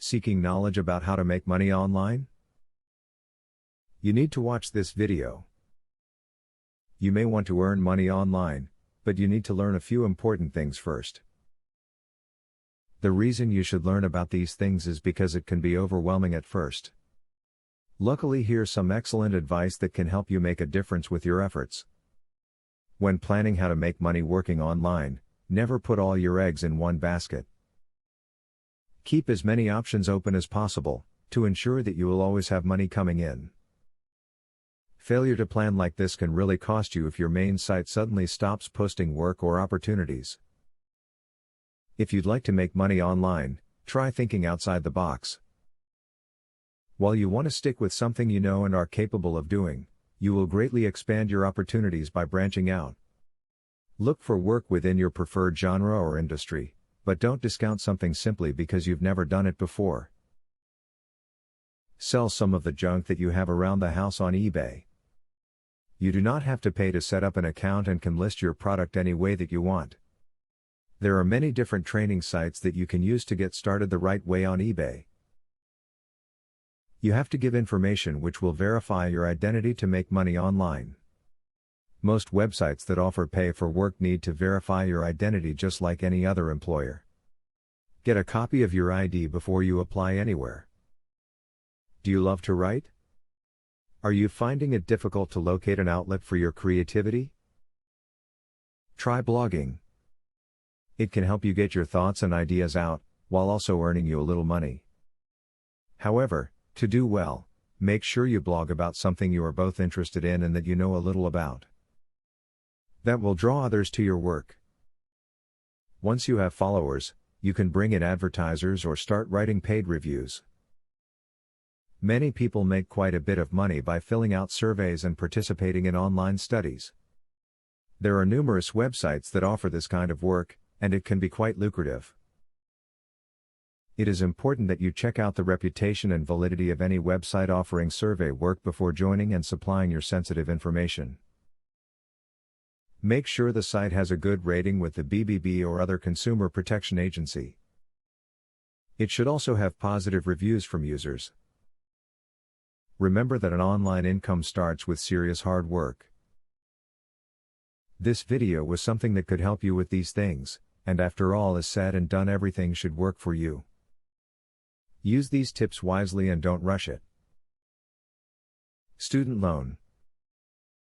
Seeking knowledge about how to make money online? You need to watch this video. You may want to earn money online, but you need to learn a few important things first. The reason you should learn about these things is because it can be overwhelming at first. Luckily, here's some excellent advice that can help you make a difference with your efforts. When planning how to make money working online, never put all your eggs in one basket. Keep as many options open as possible, to ensure that you will always have money coming in. Failure to plan like this can really cost you if your main site suddenly stops posting work or opportunities. If you'd like to make money online, try thinking outside the box. While you want to stick with something you know and are capable of doing, you will greatly expand your opportunities by branching out. Look for work within your preferred genre or industry, but don't discount something simply because you've never done it before. Sell some of the junk that you have around the house on eBay. You do not have to pay to set up an account and can list your product any way that you want. There are many different training sites that you can use to get started the right way on eBay. You have to give information which will verify your identity to make money online. Most websites that offer pay for work need to verify your identity just like any other employer. Get a copy of your ID before you apply anywhere. Do you love to write? Are you finding it difficult to locate an outlet for your creativity? Try blogging. It can help you get your thoughts and ideas out, while also earning you a little money. However, to do well, make sure you blog about something you are both interested in and that you know a little about. That will draw others to your work. Once you have followers, you can bring in advertisers or start writing paid reviews. Many people make quite a bit of money by filling out surveys and participating in online studies. There are numerous websites that offer this kind of work, and it can be quite lucrative. It is important that you check out the reputation and validity of any website offering survey work before joining and supplying your sensitive information. Make sure the site has a good rating with the BBB or other consumer protection agency. It should also have positive reviews from users. Remember that an online income starts with serious hard work. This video was something that could help you with these things, and after all is said and done, everything should work for you. Use these tips wisely and don't rush it. Student loan.